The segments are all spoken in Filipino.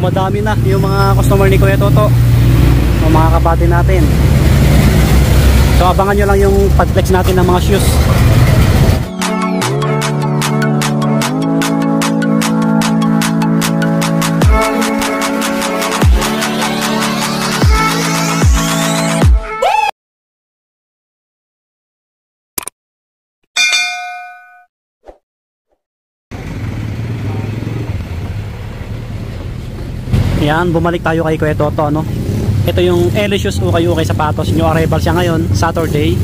dumadami na yung mga customer ni Kuya Toto, yung mga kapati natin. So abangan nyo lang yung pag-flex natin ng mga shoes. Yan, bumalik tayo kay Kuya Toto, no? Ito yung LA Shoes ukay-ukay sapatos. New arrival siya ngayon, Saturday.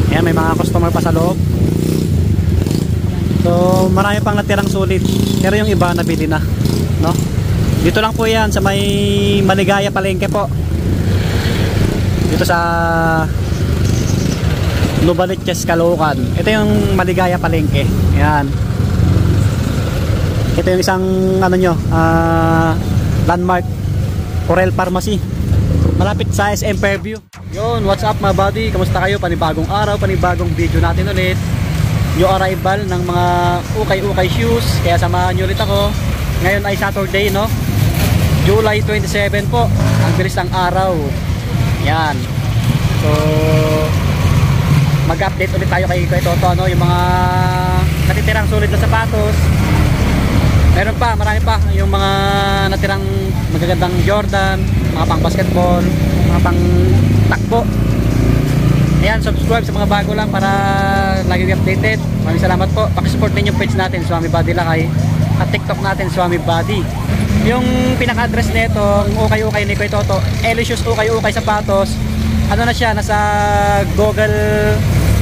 Ayan, may mga customer pa sa loob. So, marami pang natirang sulit. Pero yung iba nabili na, no? Dito lang po yan, sa may Maligaya Palengke po. Dito sa Novaliches, Caloocan. Ito yung Maligaya Palengke. Ayan. Ito yung isang, ano nyo, landmark, Corel Pharmacy, malapit sa SM Fairview. Yun, what's up mga buddy, kamusta kayo? Panibagong araw, panibagong video natin ulit. New arrival ng mga ukay-ukay shoes, kaya samahan nyo ulit ako. Ngayon ay Saturday, no? July 27 po, ang bilis ng araw. Yan. So mag-update ulit tayo kay Toto, no? Yung mga natitirang sulit na sapatos. Meron pa, marami pa yung mga natirang magagandang Jordan, mga pang basketball, mga pang takbo. Ayan, subscribe sa mga bago lang para lagi updated. Maraming salamat po. Pakisupport din yung page natin, Swami Body Lakay, at TikTok natin, Swami Body. Yung pinaka-address nito, ukay-ukay ni Kuya Toto, LA Shoes ukay-ukay sapatos. Ano na siya, nasa Google,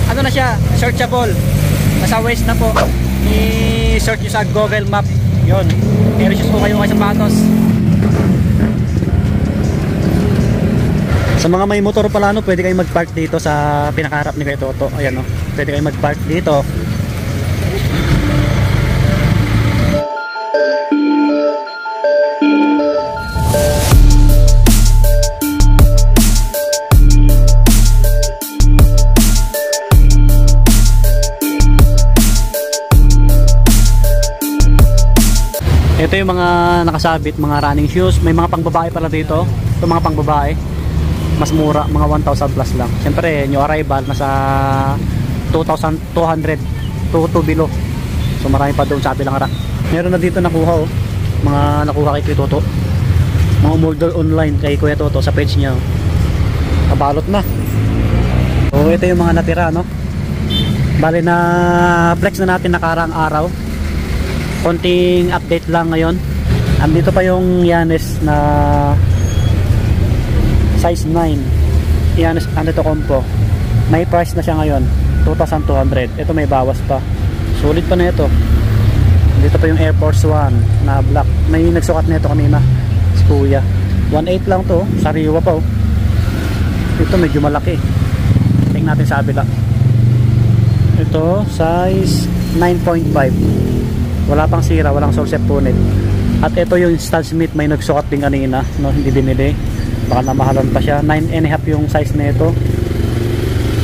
ano na siya, searchable. Nasa Waze na po. I-search nyo sa Google Map. Yun, LA Shoes ukay-ukay sapatos. Sa mga may motor pala, no, pwede kayong mag-park dito sa pinakaharap ni Kuya Toto. Ayan, no, pwede kayong mag-park dito. Ito yung mga nakasabit, mga running shoes. May mga pangbabae pala dito. Ito mga pangbabae, mas mura, mga 1,000 plus lang. Siyempre, new arrival, nasa 2,200 to below. So marami pa doon sa ating rack. Meron na dito nakuha, oh, mga nakuha kay Kuya Toto. Mga umorder online kay Kuya Toto sa page niya. Kabalot na. So ito yung mga natira, no? Bale na flex na natin nakaraang araw. Konting update lang ngayon. Andito pa yung Yanes na size 9. Yanes andito compo. May price na siya ngayon, 2,200. Ito may bawas pa. Sulit pa na ito. Dito pa yung Air Force 1 na black. May nagsukat na ito kanina, si Kuya. 1,800 lang to, sariwa pa, oh. Ito medyo malaki. Tingnan natin sa kabila. Ito size 9.5. Wala pang sira, walang solsep punit. At ito yung Stan Smith, may nagsukat din kanina, no, hindi binili. Baka namahalan pa siya. 9.5 yung size na ito.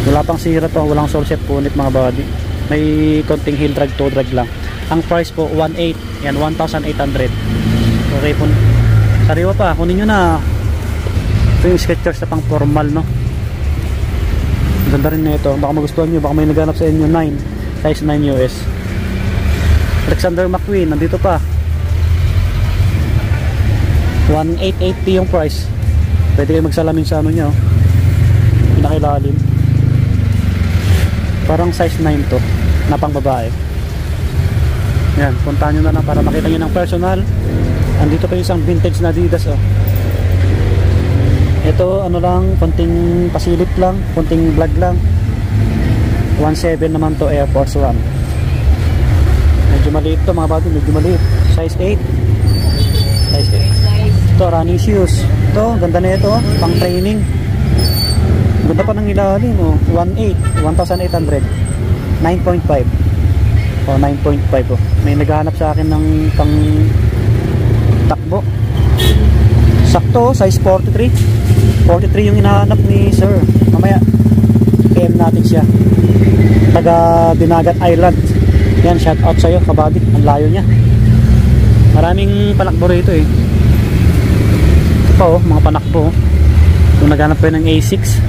Wala pang sira to, walang solsep punit mga body. May konting heel drag, toe drag lang. Ang price po 1,800. Yan, 1,800. Okay po. Sariwa pa, kunin nyo na. Ito yung Skechers na pang formal, no. Ganda rin na ito. Baka magustuhan nyo, baka may naghanap sa inyo. 9, size 9 US. Alexander McQueen, nandito pa. 1,880 yung price. Pwede kayo magsalamin sa ano nyo, pinakilalim. Parang size 9 to, na pang babae. Yan, puntahan nyo na lang para makita nyo ng personal. Andito pa yung isang vintage na Adidas, oh. Ito ano lang, konting pasilip lang, konting vlog lang. 1,700 naman to, Air Force 1. Medyo maliit to mga bago, medyo maliit. Size 8. Size 8. Ito, running shoes. Ito, ganda na ito, pang training. Ganda pa ng ilalim, oh. 1,800. 1,800. 9.5. Oh, 9.5, oh. May naghahanap sa akin ng pang takbo. Sakto, size 43. 43 yung hinahanap ni sir. Mamaya PM natin siya. Taga Dinagat Island. Yan, shout out sa'yo kabady. Ang layo niya. Maraming palakbo rito, eh. pa oh, mga panakbo. Kung naghanap po ng A6.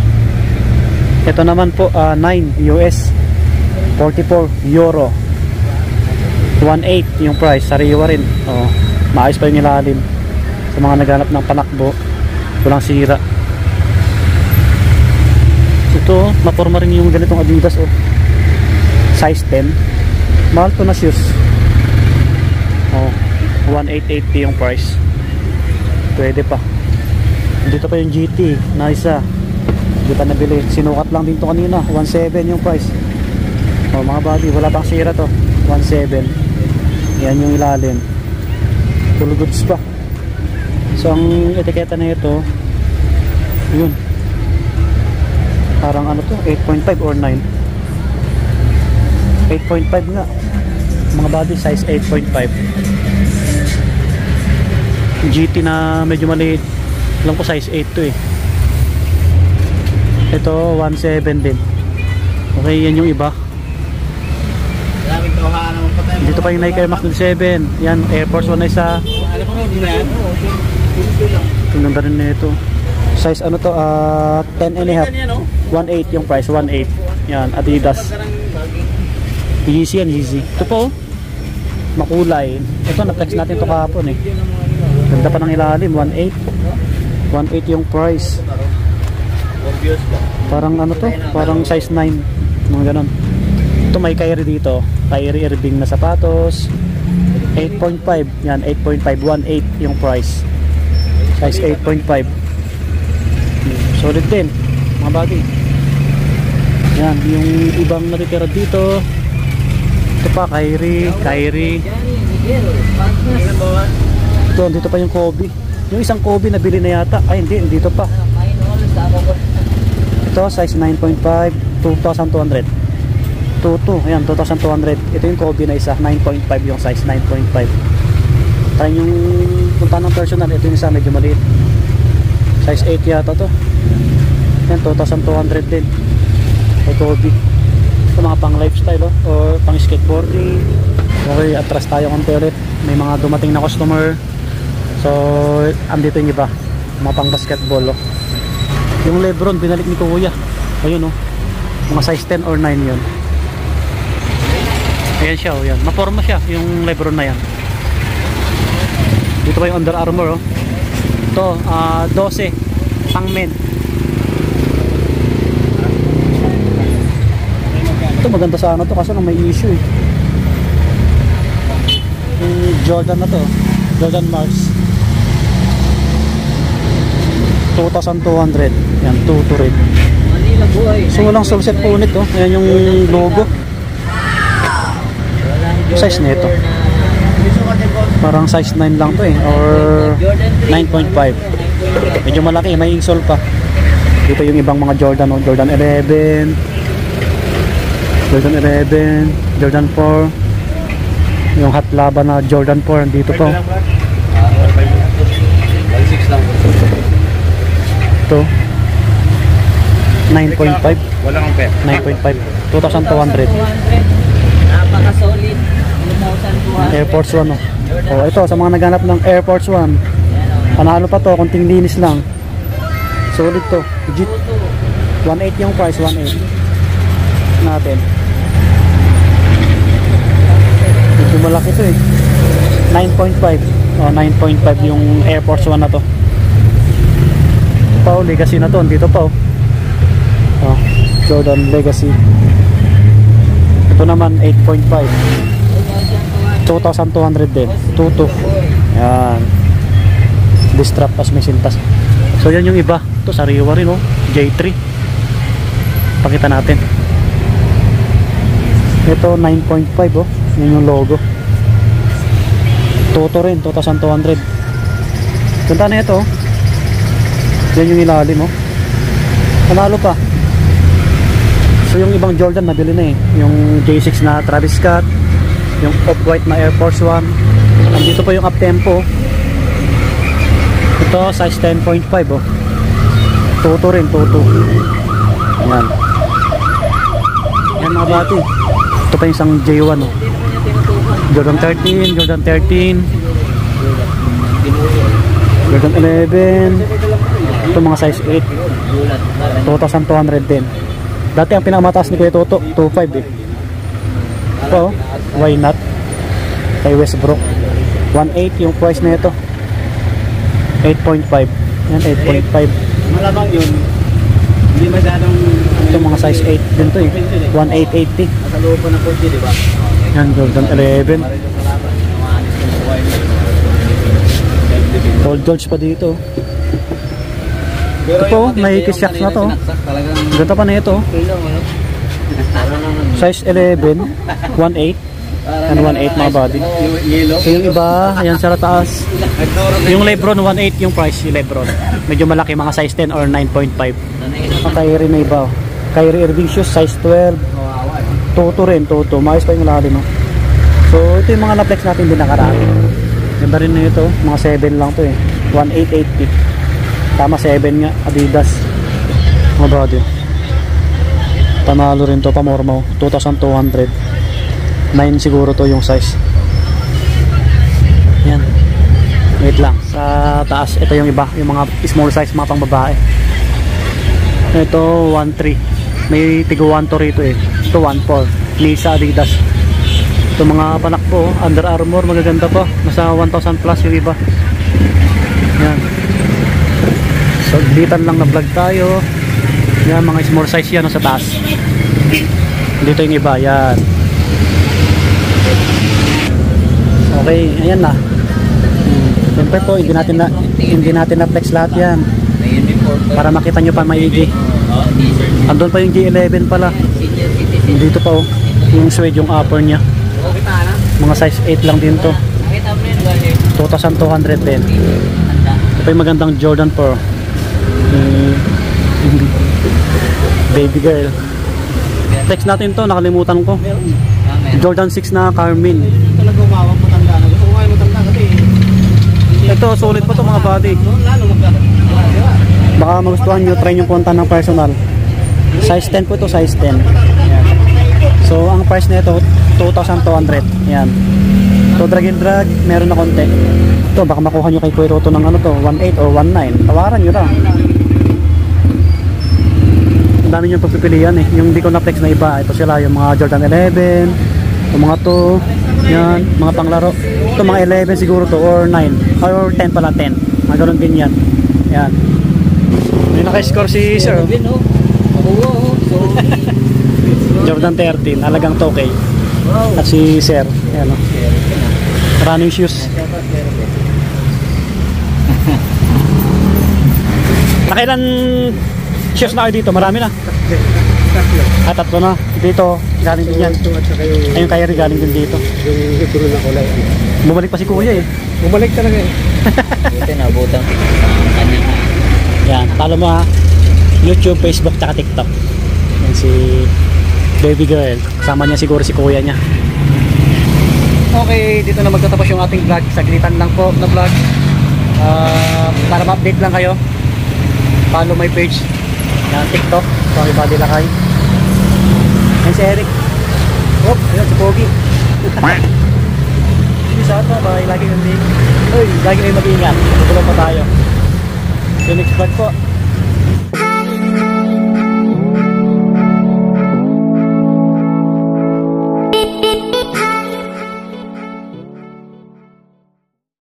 Ito naman po 9 US, 44 euro, 1.8 yung price, sariwa rin. Oh, maayos pa yung ilalim. Sa mga naghanap ng panakbo, walang sira. Ito, maporma rin yung ganitong Adidas oh. Size 10. Mahal to na shoes. Oh, 1.880 yung price. Pwede pa. Dito pa yung GT na isa. Hindi pa nabili. Sinukat lang din to kanina. 1.7 yung price. Oh, mga buddy, wala pang sira to. 1.7. Yan yung ilalim. Full goods pa. So ang etiketa na ito, yun. Parang ano to, 8.5 or 9. 8.5 nga. Mga body size 8.5. GT na medyo maliit. Lang po size 8 to eh. Ito 1.7 din. Okay, yan yung iba. Dito pa yung Nike Air Max 7. Yan, Air Force 1 na isa. Tingnan ba rin na ito. Size ano to, 10 and a half. 1.8 yung price, 1.8. Yan, Adidas. Yeezy yan, Yeezy. Ito po, makulay. Ito, na-flex natin ito kahapon eh. Ganda pa ng ilalim, 1.8. 1.8 yung price. Parang ano to, parang size 9. Mga ganon. Ito may Kyrie dito. Kyrie Irving na sapatos. 8.5. Yan, 8.5. 1.8 yung price. Size 8.5. Solid din, mga bagay. Yan, yung ibang natitira dito. Ito pa, Kyrie. Ito, dito pa yung Kobe. Yung isang Kobe nabili na yata. Ay, hindi, dito pa. Ito, size 9.5, 2,200. 22, ayan, 2,200. Ito yung Kobe na isa, 9.5 yung size, 9.5. Tayo yung punta ng personal, ito yung isa, medyo maliit. Size 8 yata to. Ayan, 2,200 din. Ito Kobe. Ito mga pang lifestyle oh, or pang skateboarding. Okay, atras tayo konti ulit. May mga dumating na customer. So, andito yung iba. Mga pang basketball oh. Yung Lebron, binalik ni Kuya. Ayun oh. Mga size 10 or 9 yun. Ayan siya oh, yan. Maporma siya, yung Lebron na yan. Dito pa yung Under Armour oh. Ito, 12 pang men. Ito maganda sana to kasi may issue eh. Yung Jordan na to, Jordan Mars. 2,200. Yan, 2 rin. So walang solset po ulit oh. Ayan yung logo. Size nito. Parang size 9 lang to eh, or 9.5. Medyo malaki, may insole pa. Dito yung ibang mga Jordan oh. Jordan 11, Jordan 11, Jordan 4. Yung hot lava na Jordan 4 dito po. Ito 9.5. Wala kang pera. 9.5. 2,200. Napaka-solid. Air Force 1 oh. Oh, ito sa mga naghanap ng Air Force 1. Panalo pa to, konting linis lang. Solid to. Legit. 1.8 yung price, 1.8 natin. Medyo malaki to eh. 9.5. Oh, 9.5 yung Air Force 1 na to. Pa, Legacy na to, dito pa oh. Oh, Jordan Legacy. Ito naman 8.5. 2,200 din. 22. Yan. Distrap as may sintas. So yan yung iba. Ito sariwa rin oh. J3. Pakita natin. Ito 9.5 oh. Yan yung logo. Toto rin 2,200. Punta na ito oh. Yan yung ilalim oh. Panalo pa. So yung ibang Jordan nabili na eh. Yung J6 na Travis Scott, yung off-white na Air Force 1. Nandito pa yung up-tempo. Ito size 10.5 oh. Toto rin, toto. Ayan. Ayan mga bati. Ito pa yung isang J1 oh. Jordan 13, Jordan 13. Jordan 11. Ito mga size 8. Gulat na rin. 2,200 din. Dati ang pinakamataas ni Kuya Toto, 2,500 eh. Ito, why not? Kay Westbrook. 1,800 yung price na ito. 8.5. Yan, 8.5. Malamang yun. Hindi masyadong... Ito mga size 8 din to eh. 1,880. Nasa loob pa ng kotse, di ba? Yan, Jordan 11. Old George pa dito. Ito po, may kisyak na to. Ganda pa na ito. Size 11, 1,800 and 1,800 mga body. So yung iba, ayan sa taas. Yung Lebron 1,800 yung price, yung Lebron. Medyo malaki, mga size 10 or 9.5. Ang Kyrie na iba. Kyrie Irving shoes, size 12. Toto rin, Toto. Maayos pa yung lalim. No? So ito yung mga na-flex natin din nakarami. Ganda rin na ito, mga 7 lang to eh. 1,880. Tama 7 nga, Adidas. Mga body. Panalo rin to, pamormo. 2,200. 9 siguro to yung size. Yan. Wait lang. Sa taas, ito yung iba. Yung mga small size, mga pang babae. Ito, 1,300. May tigo 1 to rito eh. Ito, 1,400. Lisa, Adidas. Ito mga panakbo, Under Armour, magaganda pa. Nasa 1,000 plus yung iba. Yan. So, dito lang na vlog tayo. Yan, mga small size yan sa taas. Dito yung iba, yan. Okay, ayan na. Siyempre po, hindi natin na flex lahat yan. Para makita nyo pa maigi. Andun pa yung G11 pala. Dito pa oh, yung suede, yung upper nya. Mga size 8 lang din to. 2,200 din. Ito yung magandang Jordan 4. Baby girl. Flex natin to, nakalimutan ko. Jordan 6 na Carmine. Talaga umawang matanda na. Gusto ko kayo matanda kasi. Ito, solid pa to mga body. Baka magustuhan nyo, try nyo punta ng personal. Size 10 po ito, size 10. Ayan. So, ang price na ito, 2,200. Ayan. So, drag and drag, meron na konti. Ito, baka makuha nyo kay Kuya Toto ng ano to, 1,800 or 1,900. Tawaran nyo lang. Ang dami nyo pagpipilian eh. Yung di ko na flex na iba, ito sila, yung mga Jordan 11, yung mga to, yan, mga panglaro. Ito mga 11 siguro to, or 9, or 10 pala, 10. Mga ganun din yan. Yan. May naka-score si Sir. Jordan 13, halagang 2K. At si Sir, yan o. Running shoes. Nakailan shoes na kayo dito? Marami na. At tatlo na. Dito, galing din yan. Ayun Kyrie galing din dito. Yung libro na kulay. Bumalik pa si Kuya eh. Bumalik talaga eh. Buti na, butang kanya. Yan, follow mo ha. YouTube, Facebook, tsaka TikTok. Yan si Baby Girl. Kasama niya siguro si Kuya niya. Okay, dito na magtatapos yung ating vlog. Saglitan lang po na vlog. Para ma-update lang kayo. Follow my page. Yan, TikTok. Sorry, Body Lakay. Yan si Eric. Oh, yan si Pogi. Hindi sa ato, baka lagi kang di. Uy, lagi kayo mag-ingat. Tulong pa tayo. So next vlog po.